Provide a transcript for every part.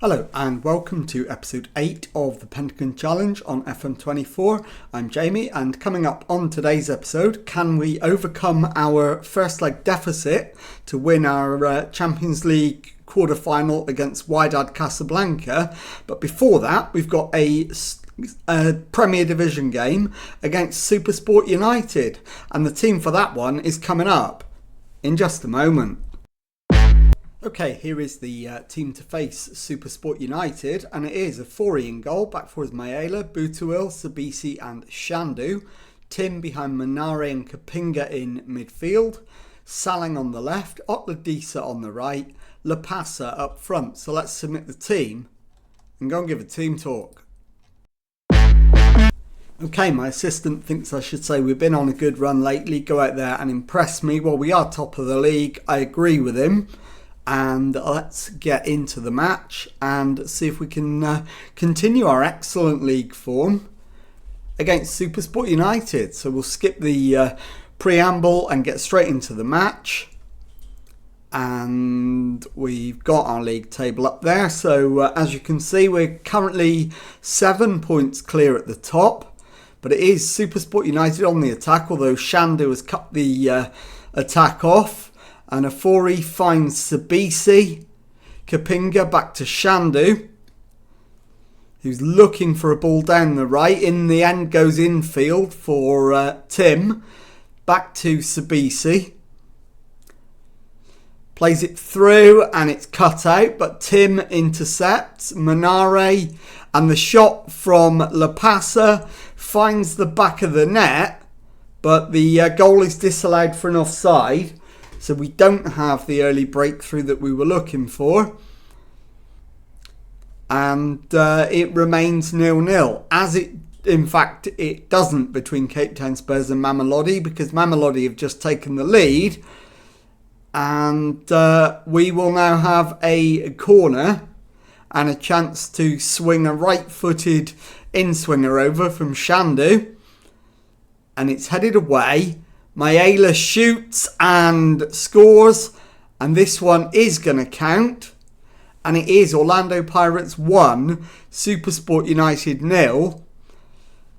Hello and welcome to episode 8 of the Pentagon Challenge on FM24. I'm Jamie, and coming up on today's episode, can we overcome our first leg deficit to win our Champions League quarter-final against Wydad Casablanca? But before that, we've got a Premier Division game against Supersport United, and the team for that one is coming up in just a moment. Okay, here is the team to face Supersport United, and it is a Fori in goal. Back four is Mayela, Butuil, Sabisi and Shandu. Tim behind Manare and Kapinga in midfield. Salang on the left, Otladisa on the right, Lapasa up front. So let's submit the team and go and give a team talk. Okay, my assistant thinks I should say we've been on a good run lately. Go out there and impress me. Well, we are top of the league. I agree with him. And let's get into the match and see if we can continue our excellent league form against Supersport United. So we'll skip the preamble and get straight into the match. And we've got our league table up there. So as you can see, we're currently 7 points clear at the top. But it is Supersport United on the attack, although Shandu has cut the attack off. And Afori finds Sabisi. Kapinga back to Shandu, who's looking for a ball down the right. In the end goes infield for Tim. Back to Sabisi. Plays it through and it's cut out, but Tim intercepts. Manare, and the shot from Lapasa finds the back of the net, but the goal is disallowed for an offside. So we don't have the early breakthrough that we were looking for. And it remains 0-0. As in fact, it doesn't between Cape Town Spurs and Mamelodi, because Mamelodi have just taken the lead. And we will now have a corner and a chance to swing a right-footed in-swinger over from Shandu. And it's headed away. Mayela shoots and scores, and this one is going to count, and it is Orlando Pirates 1, Supersport United 0.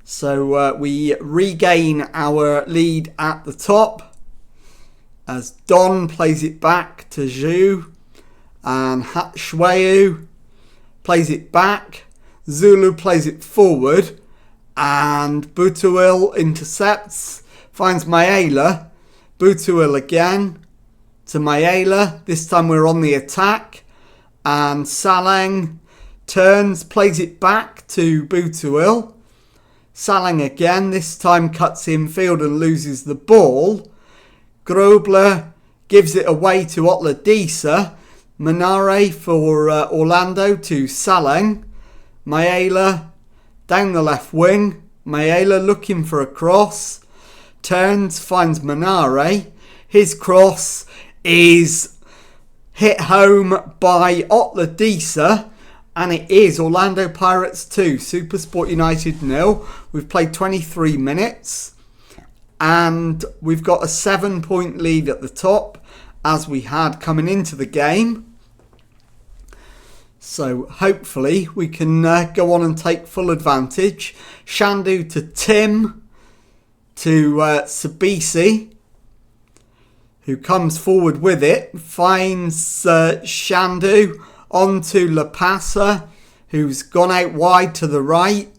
So we regain our lead at the top as Don plays it back to Zhu, and Hatshweu plays it back. Zulu plays it forward, and Butuil intercepts. Finds Mayela. Butuil again to Mayela. This time we're on the attack. And Salang turns, plays it back to Butuil. Salang again. This time cuts infield and loses the ball. Grobler gives it away to Otladisa. Manare for Orlando to Salang. Mayela down the left wing. Mayela looking for a cross. Turns, finds Manare. His cross is hit home by Otladisa, and it is Orlando Pirates 2, Supersport United 0. We've played 23 minutes and we've got a 7-point lead at the top, as we had coming into the game. So hopefully we can go on and take full advantage. Shandu to Tim. To Sabisi, who comes forward with it, finds Shandu onto Lapasa, who's gone out wide to the right.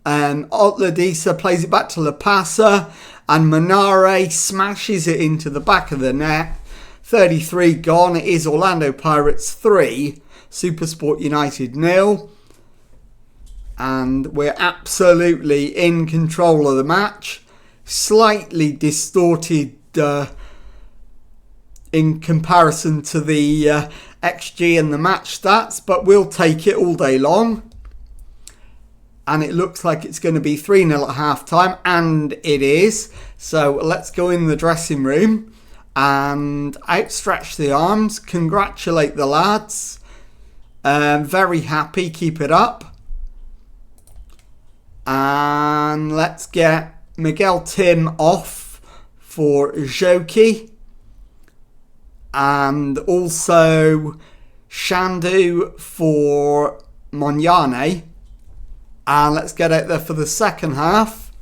Otladisa plays it back to Lapasa, and Manare smashes it into the back of the net. 33 gone. It is Orlando Pirates 3, Supersport United 0. And we're absolutely in control of the match. Slightly distorted in comparison to the XG and the match stats, but we'll take it all day long. And it looks like it's going to be 3-0 at half time, and it is. So let's go in the dressing room and outstretch the arms, congratulate the lads. Very happy, keep it up. And let's get Miguel Tim off for Joki, and also Shandu for Monyane. And let's get out there for the second half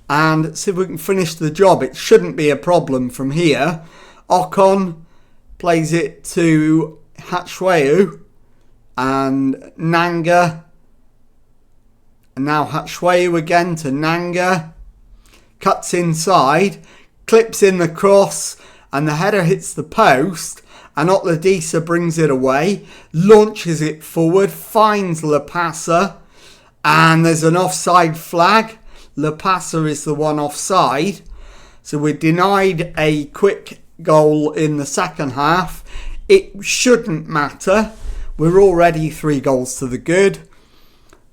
and see if we can finish the job. It shouldn't be a problem from here. Ocon plays it to Hatshweu and Nanga. And now Hatshweu again to Nanga. Cuts inside, clips in the cross, and the header hits the post. And Otladisa brings it away, launches it forward, finds Lapasa. And there's an offside flag. Lapasa is the one offside. So we're denied a quick goal in the second half. It shouldn't matter. We're already 3 goals to the good.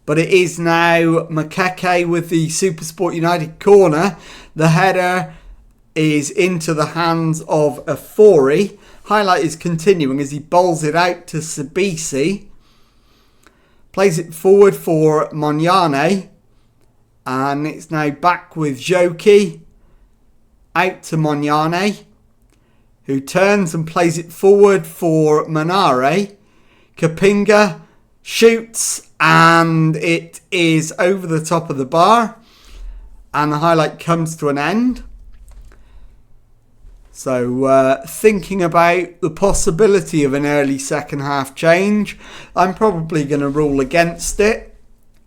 But it is now Makeke with the SuperSport United corner. The header is into the hands of Afori. Highlight is continuing as he bowls it out to Sabisi. Plays it forward for Monyane. And it's now back with Joki. Out to Monyane, who turns and plays it forward for Manare. Kapinga shoots and it is over the top of the bar. And the highlight comes to an end. So thinking about the possibility of an early second half change, I'm probably going to rule against it.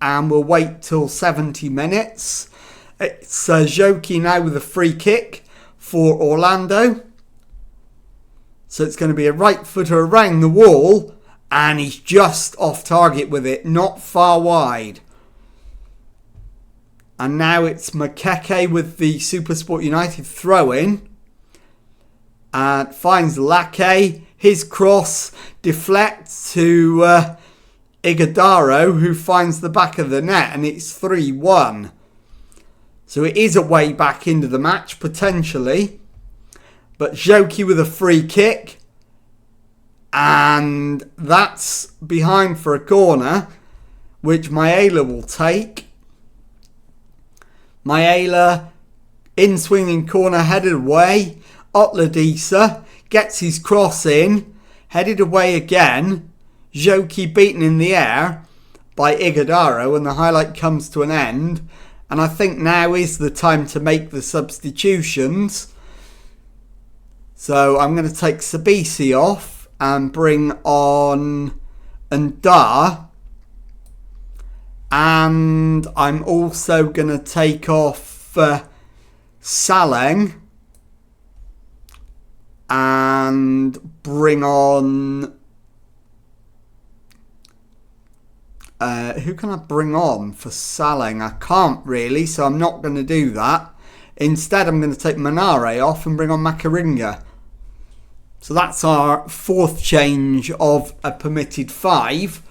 And we'll wait till 70 minutes. It's Joki now with a free kick for Orlando. So it's going to be a right footer around the wall. And he's just off target with it, not far wide. And now it's Makeke with the SuperSport United throw-in. And finds Lake. His cross deflects to Ighodaro, who finds the back of the net. And it's 3-1. So it is a way back into the match, potentially. But Joki with a free kick. And that's behind for a corner, which Maela will take. Maela in swinging corner, headed away. Otladisa gets his cross in, headed away again. Joki beaten in the air by Ighodaro, and the highlight comes to an end. And I think now is the time to make the substitutions. So I'm going to take Sabisi off and bring on Ndar. And I'm also going to take off Saleng and bring on... who can I bring on for Saleng? I can't really, so I'm not going to do that. Instead, I'm going to take Manare off and bring on Makaringa. So that's our fourth change of a permitted 5.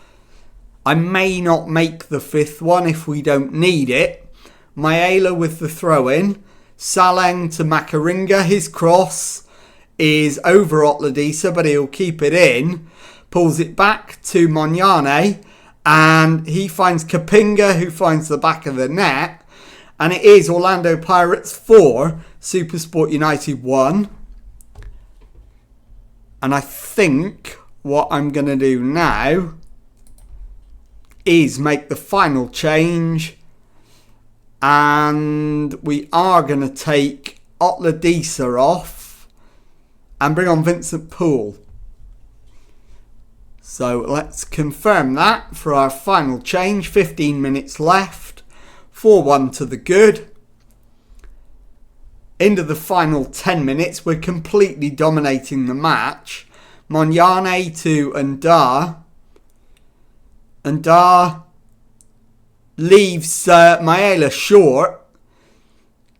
I may not make the fifth one if we don't need it. Maela with the throw-in. Saleng to Makaringa. His cross is over Otladisa, but he'll keep it in. Pulls it back to Monyane. And he finds Kapinga, who finds the back of the net. And it is Orlando Pirates 4, SuperSport United 1. And I think what I'm going to do now is make the final change. And we are going to take Otladisa off and bring on Vincent Poole. So let's confirm that for our final change. 15 minutes left. 4-1 to the good. Into the final 10 minutes, we're completely dominating the match. Monyane to Ndar. Ndar leaves Maela short.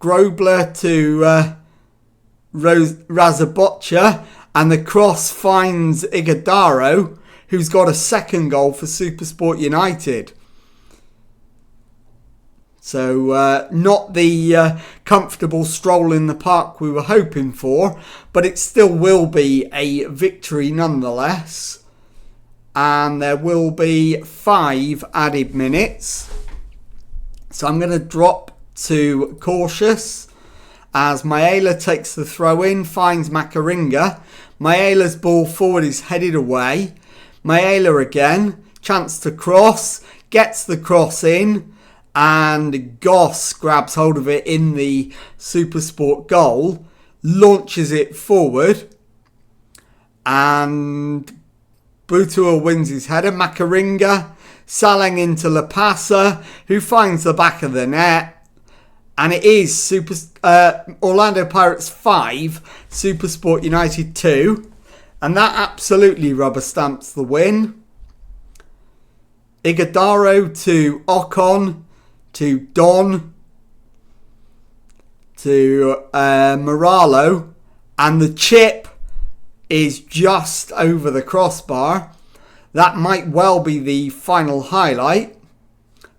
Grobler to Razabocha. And the cross finds Ighodaro, who's got a second goal for SuperSport United. So not the comfortable stroll in the park we were hoping for, but it still will be a victory nonetheless. And there will be 5 added minutes. So I'm going to drop to cautious as Maela takes the throw in, finds Makaringa. Maela's ball forward is headed away. Maela again, chance to cross, gets the cross in, and Goss grabs hold of it in the Supersport goal, launches it forward, and Butuil wins his header. Makaringa selling into Lapasa, who finds the back of the net, and it is Orlando Pirates 5, Supersport United 2, and that absolutely rubber stamps the win. Ighodaro to Ocon, to Don, to Moralo, and the chip is just over the crossbar. That might well be the final highlight.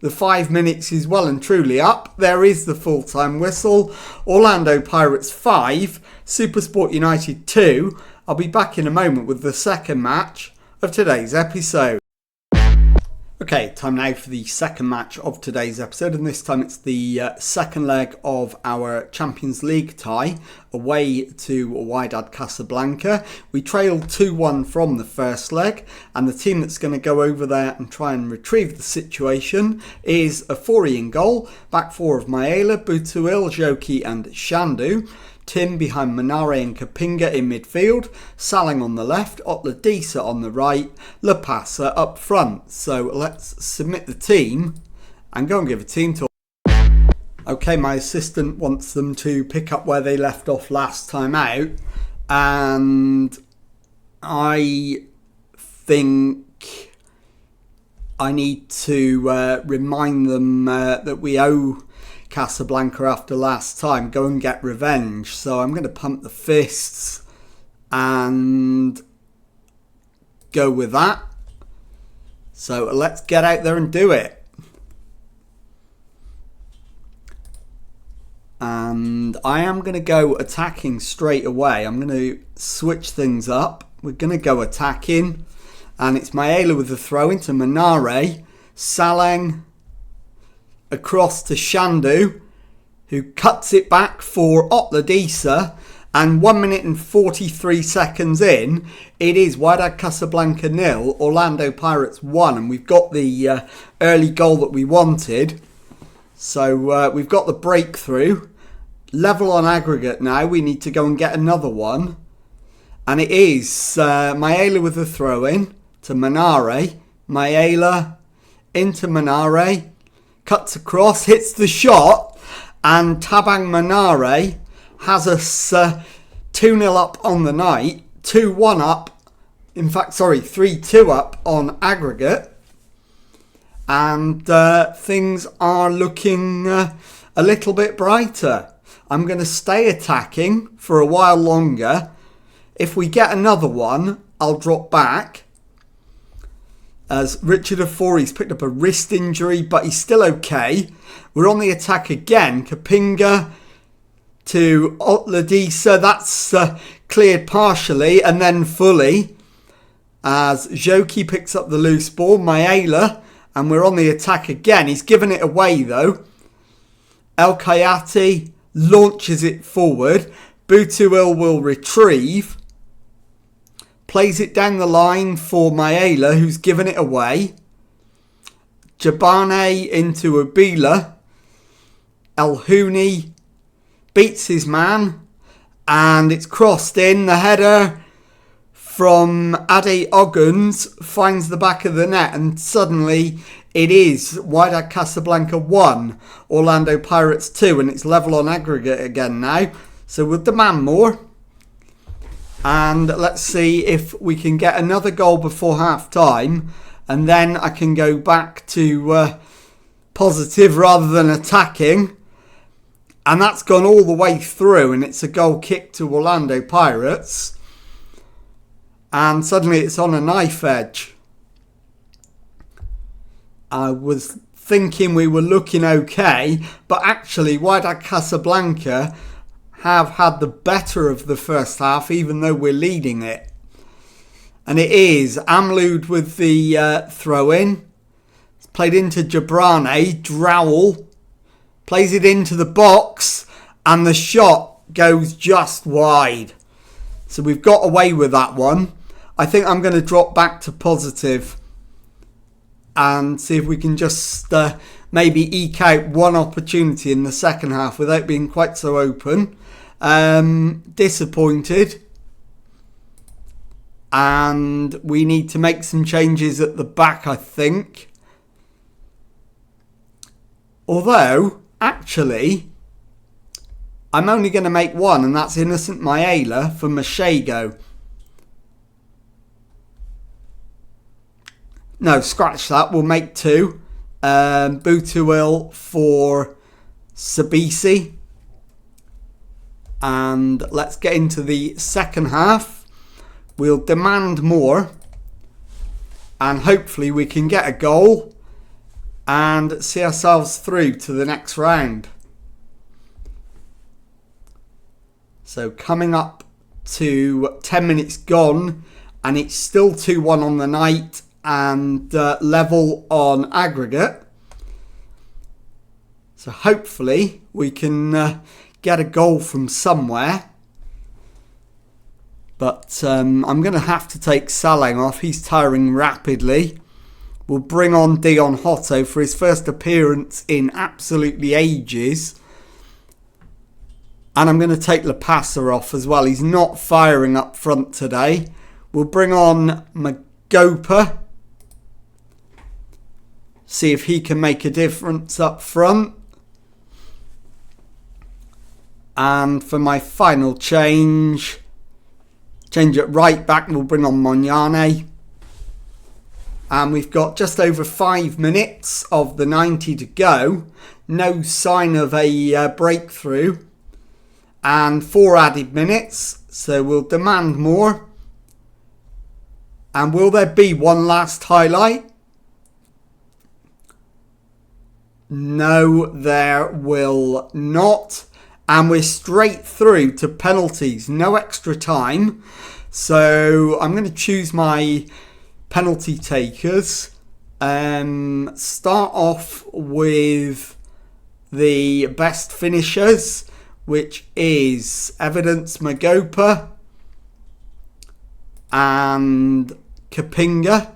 The 5 minutes is well and truly up. There is the full-time whistle. Orlando Pirates 5, Supersport United 2. I'll be back in a moment with the second match of today's episode. Okay, time now for the second match of today's episode, and this time it's the second leg of our Champions League tie away to Wydad Casablanca. We trailed 2-1 from the first leg, and the team that's going to go over there and try and retrieve the situation is Afori in goal, back four of Maela, Butuil, Joki and Shandu. Tim behind Manare and Kapinga in midfield, Salang on the left, Otladisa on the right, Lapasa up front. So let's submit the team and go and give a team talk. Okay, my assistant wants them to pick up where they left off last time out, and I think I need to remind them that we owe Casablanca after last time, go and get revenge. So I'm going to pump the fists and go with that. So let's get out there and do it. And I am going to go attacking straight away. I'm going to switch things up. We're going to go attacking, and it's Maela with the throw into Manare, Salang across to Shandu, who cuts it back for Otladisa, and 1 minute and 43 seconds in, it is Wydad Casablanca 0, Orlando Pirates 1, and we've got the early goal that we wanted. So we've got the breakthrough. Level on aggregate now, we need to go and get another one. And it is Maela with the throw in to Manare. Maela into Manare. Cuts across, hits the shot, and Tabang Manare has us 2-0 up on the night, 2-1 up, 3-2 up on aggregate, and things are looking a little bit brighter. I'm going to stay attacking for a while longer. If we get another one, I'll drop back, as Richard Afori's picked up a wrist injury, but he's still okay. We're on the attack again. Kapinga to Otladisa. That's cleared partially and then fully, as Joki picks up the loose ball. Maela, and we're on the attack again. He's given it away though. El Kayati launches it forward. Butuil will retrieve. Plays it down the line for Maela, who's given it away. Jabane into Ubila. El Houni beats his man, and it's crossed in. The header from Ade Oguns finds the back of the net, and suddenly it is Wydad Casablanca 1, Orlando Pirates 2, and it's level on aggregate again now. So we'll demand more. And let's see if we can get another goal before half time, and then I can go back to positive rather than attacking. And that's gone all the way through, and it's a goal kick to Orlando Pirates. And suddenly it's on a knife edge. I was thinking we were looking okay, but actually Wydad Casablanca have had the better of the first half, even though we're leading it. And it is Amloud with the throw-in. It's played into Jabrane. Drowell plays it into the box, and the shot goes just wide. So we've got away with that one. I think I'm going to drop back to positive and see if we can just maybe eke out one opportunity in the second half without being quite so open. Disappointed. And we need to make some changes at the back, I think. Although, actually, I'm only going to make one, and that's Innocent Maela for Mashego. No, scratch that. We'll make two. Butuil for Sabisi. And let's get into the second half. We'll demand more. And hopefully we can get a goal and see ourselves through to the next round. So coming up to 10 minutes gone, and it's still 2-1 on the night and level on aggregate. So hopefully we can get a goal from somewhere. But I'm going to have to take Salang off. He's tiring rapidly. We'll bring on Dion Hotto for his first appearance in absolutely ages. And I'm going to take Lapasa off as well. He's not firing up front today. We'll bring on Magopa. See if he can make a difference up front. And for my final change at right back, we'll bring on Monyane. And we've got just over 5 minutes of the 90 to go. No sign of a breakthrough. And 4 added minutes. So we'll demand more. And will there be one last highlight? No, there will not. And we're straight through to penalties. No extra time. So I'm going to choose my penalty takers. Start off with the best finishers, which is Evidence Magopa and Kapinga.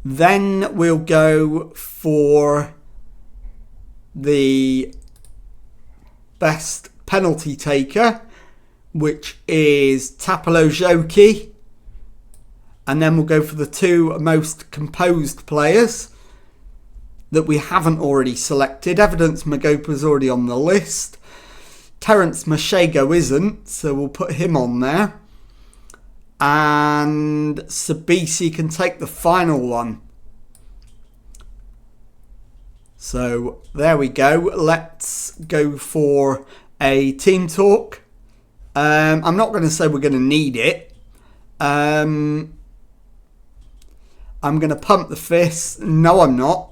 Then we'll go for the best penalty taker, which is Tapalo Joki. And then we'll go for the 2 most composed players that we haven't already selected. Evidence Magopa's already on the list. Terence Mashego isn't, so we'll put him on there. And Sabisi can take the final one. So there we go. Let's go for a team talk. I'm not going to say we're going to need it. I'm going to pump the fist. No, I'm not.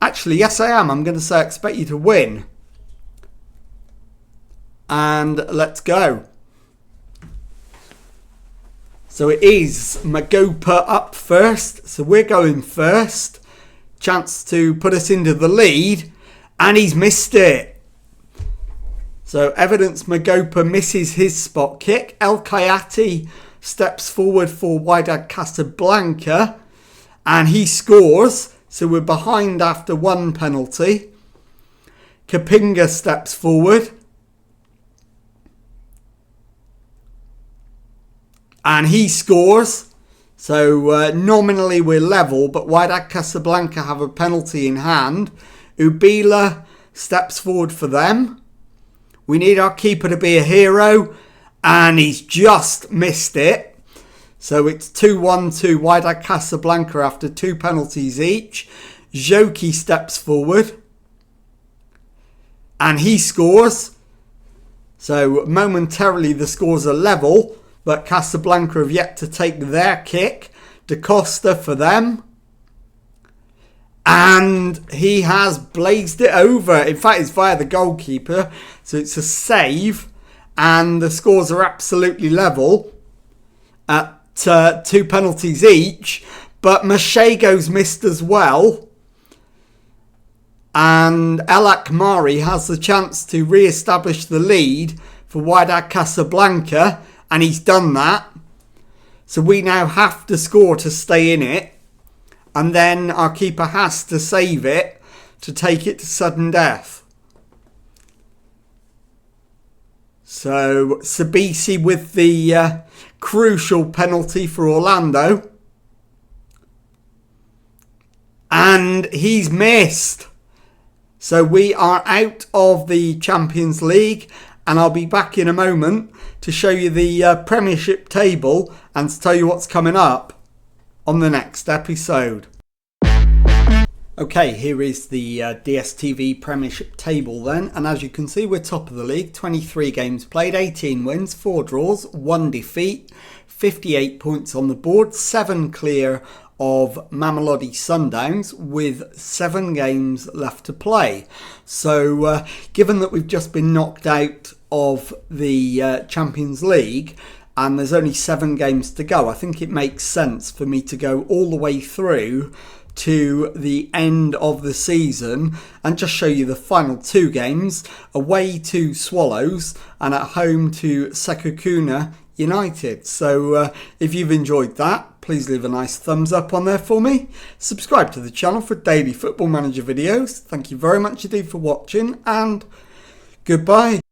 Actually, yes, I am. I'm going to say I expect you to win. And let's go. So it is Magopa up first. So we're going first. Chance to put us into the lead. And he's missed it. So Evidence Magopa misses his spot kick. El Kayati steps forward for Wydad Casablanca. And he scores. So we're behind after one penalty. Kapinga steps forward. And he scores. So nominally we're level, but Wydad Casablanca have a penalty in hand. Ubila steps forward for them. We need our keeper to be a hero. And he's just missed it. So it's 2-1 to Wydad Casablanca after 2 penalties each. Joki steps forward. And he scores. So momentarily the scores are level. But Casablanca have yet to take their kick. Da Costa for them. And he has blazed it over. In fact, it's via the goalkeeper. So it's a save. And the scores are absolutely level at 2 penalties each. But Mashego's missed as well. And El Akmari has the chance to re-establish the lead for Wydad Casablanca, and he's done that. So we now have to score to stay in it, and then our keeper has to save it to take it to sudden death. So Sabisi with the crucial penalty for Orlando. And he's missed. So we are out of the Champions League, and I'll be back in a moment to show you the Premiership table and to tell you what's coming up on the next episode. Okay, here is the DSTV Premiership table then, and as you can see we're top of the league, 23 games played, 18 wins, 4 draws, 1 defeat, 58 points on the board, 7 clear of Mamelodi Sundowns with 7 games left to play. So given that we've just been knocked out of the Champions League and there's only 7 games to go, I think it makes sense for me to go all the way through to the end of the season and just show you the final 2 games, away to Swallows and at home to Sekukuna United. So if you've enjoyed that, please leave a nice thumbs up on there for me. Subscribe to the channel for daily Football Manager videos. Thank you very much indeed for watching, and goodbye.